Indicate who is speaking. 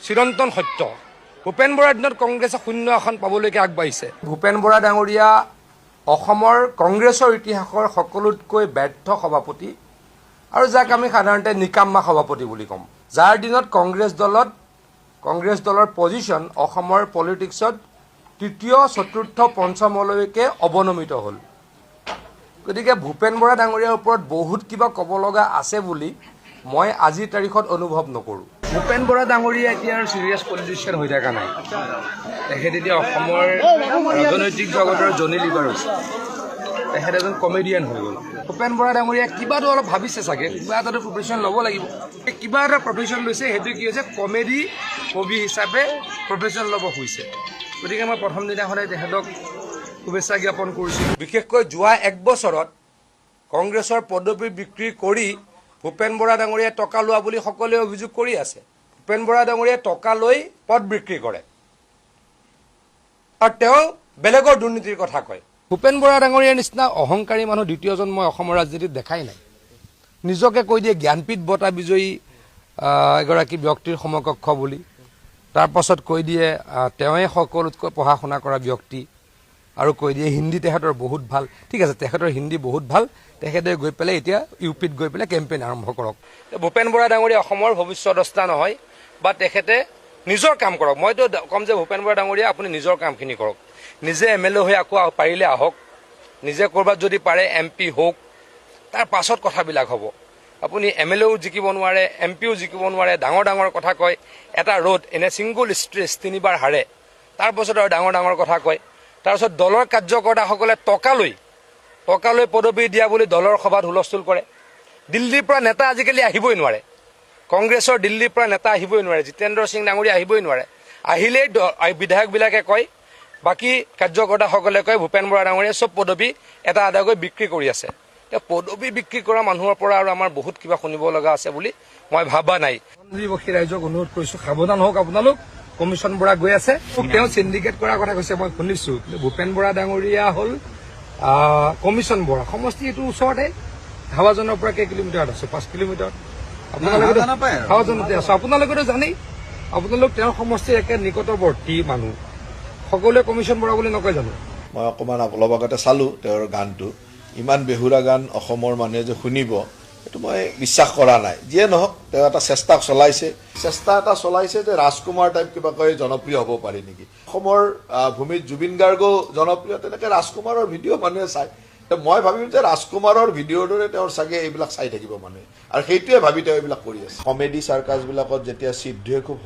Speaker 1: চিৰন্তন সত্য। ভূপেন বৰাৰ দিনত কংগ্ৰেছে 0 আসন পাবলৈকে আগবাঢ়িছে। ভূপেন বৰা ডাঙৰীয়া অসমৰ কংগ্ৰেছৰ ইতিহাসৰ সকলোতকৈ ব্যৰ্থ সভাপতি আৰু যাক আমি সাধাৰণতে নিকাম্মা সভাপতি বুলি ক'ম, যাৰ দিনত কংগ্ৰেছ দলৰ পজিশ্যন অসমৰ পলিটিক্সত তৃতীয়, চতুৰ্থ, পঞ্চমলৈকে অৱনমিত হ'ল। গতিকে ভূপেন বৰা ডাঙৰীয়াৰ ওপৰত বহুত কিবা ক'ব লগা আছে বুলি মই আজিৰ তাৰিখত অনুভৱ নকৰোঁ। ভূপেন বৰা ডাঙৰীয়া এতিয়া আৰু চিৰিয়াছ পলিটিচিয়ান হৈ থকা নাই। তেখেত এতিয়া অসমৰ ৰাজনৈতিক জগতৰ জনি লিডাৰ হৈছে। তেখেত এজন কমেডিয়ান হৈ গ'ল। ভূপেন বৰা ডাঙৰীয়া কিবাটো অলপ ভাবিছে চাগে, কিবা এটাতো প্ৰফেশ্যন ল'ব লাগিব। কিবা এটা প্ৰফেশ্যন লৈছে, সেইটো কি হৈছে কবি হিচাপে প্ৰফেশ্যন ল'ব খুজিছে। গতিকে মই প্ৰথম দিনাখনে তেখেতক শুভেচ্ছা জ্ঞাপন কৰিছোঁ। বিশেষকৈ যোৱা 1 বছৰত কংগ্ৰেছৰ পদবী বিক্ৰী কৰি ভূপেন বৰা ডাঙৰীয়াই টকা লোৱা বুলি সকলোৱে অভিযোগ কৰি আছে। ভূপেন বৰা ডাঙৰীয়াই টকা লৈ পদ বিক্ৰী কৰে আৰু তেওঁ বেলেগৰ দুৰ্নীতিৰ কথা কয়। ভূপেন বৰা ডাঙৰীয়াৰ নিচিনা অহংকাৰী মানুহ দ্বিতীয়জন মই অসমৰ ৰাজনীতিত দেখাই নাই। নিজকে কৈ দিয়ে জ্ঞানপীঠ বঁটা বিজয়ী এগৰাকী ব্যক্তিৰ সমকক্ষ বুলি, তাৰপাছত কৈ দিয়ে তেওঁৱে সকলোতকৈ পঢ়া শুনা কৰা ব্যক্তি, আৰু কৈ দিয়ে হিন্দী তেখেতৰ বহুত ভাল। ঠিক আছে, তেখেতৰ হিন্দী বহুত ভাল, তেখেতে গৈ পেলাই এতিয়া ইউপিত গৈ পেলাই কেম্পেইন আৰম্ভ কৰক। ভূপেন বৰা ডাঙৰীয়া অসমৰ ভৱিষ্যদ্ৰষ্টা নহয়, বা তেখেতে নিজৰ কাম কৰক। মইতো ক'ম যে ভূপেন বৰা ডাঙৰীয়া আপুনি নিজৰ কামখিনি কৰক। নিজে MLA হৈ আকৌ পাৰিলে আহক, নিজে ক'ৰবাত যদি পাৰে MP হওক, তাৰ পাছত কথাবিলাক হ'ব। আপুনি MLAও জিকিব নোৱাৰে, MPও জিকিব নোৱাৰে, ডাঙৰ ডাঙৰ কথা কয়। এটা ৰোড এনে ছিংগুল ষ্ট্ৰেচ 3বাৰ হাৰে, তাৰপাছত আৰু ডাঙৰ ডাঙৰ কথা কয়। তাৰপিছত দলৰ কাৰ্যকৰ্তাসকলে টকা লৈ পদবী দিয়া বুলি দলৰ সভাত হুলস্থুল কৰে। দিল্লীৰ পৰা নেতা আজিকালি আহিবই নোৱাৰে, কংগ্ৰেছৰ দিল্লীৰ পৰা নেতা আহিবই নোৱাৰে, জিতেন্দ্ৰ সিং ডাঙৰীয়া আহিবই নোৱাৰে। আহিলেই বিধায়কবিলাকে কয়, বাকী কাৰ্যকৰ্তাসকলে কয় ভূপেন বৰা ডাঙৰীয়াই চব পদবী এটা আদাকৈ বিক্ৰী কৰি আছে। এতিয়া পদবী বিক্ৰী কৰা মানুহৰ পৰা আৰু আমাৰ বহুত কিবা শুনিব লগা আছে বুলি মই ভাবা নাই। ৰাইজক অনুৰোধ কৰিছোঁ, সাৱধান হওক আপোনালোক। কমিশ্যন বৰা গৈ আছে, তেওঁ চিণ্ডিকেট কৰাৰ কথা কৈছে মই শুনিছোঁ, কিন্তু ভূপেন বৰা ডাঙৰীয়া হ'ল কমিশ্যন বৰা। সমষ্টি এইটো ওচৰতে, হাৱাজানৰ পৰা কেই কিলোমিটাৰত আছে? 5 কিলোমিটাৰ। আপোনালোকে হাৱাজানতে আছো, আপোনালোকেতো জানেই। আপোনালোক তেওঁৰ সমষ্টিৰ একে নিকটৱৰ্তী মানুহ, সকলোৱে কমিশ্যন বৰা বুলি নকয় জানো?
Speaker 2: মই অকণমান অলপ আগতে চালোঁ তেওঁৰ গানটো। ইমান বেহুৰা গান অসমৰ মানুহে যে শুনিব, সেইটো মই বিশ্বাস কৰা নাই। যিয়ে নহওক, তেওঁ এটা চেষ্টা এটা চলাইছে যে ৰাজকুমাৰ টাইপ কিবাকৈ জনপ্ৰিয় হ'ব পাৰি নেকি। অসমৰ ভূমিত জুবিন গাৰ্গো জনপ্ৰিয়, তেনেকৈ ৰাজকুমাৰৰ ভিডিঅ' মানুহে চায়। মই ভাবিম যে ৰাজকুমাৰৰ ভিডিঅ'ৰ দৰে তেওঁৰ চাগে এইবিলাক চাই থাকিব মানুহে, আৰু সেইটোৱে ভাবি তেওঁ এইবিলাক কৰি আছে। কমেডি চাৰ্কাছবিলাকত যেতিয়া সিদ্ধুৱে খুব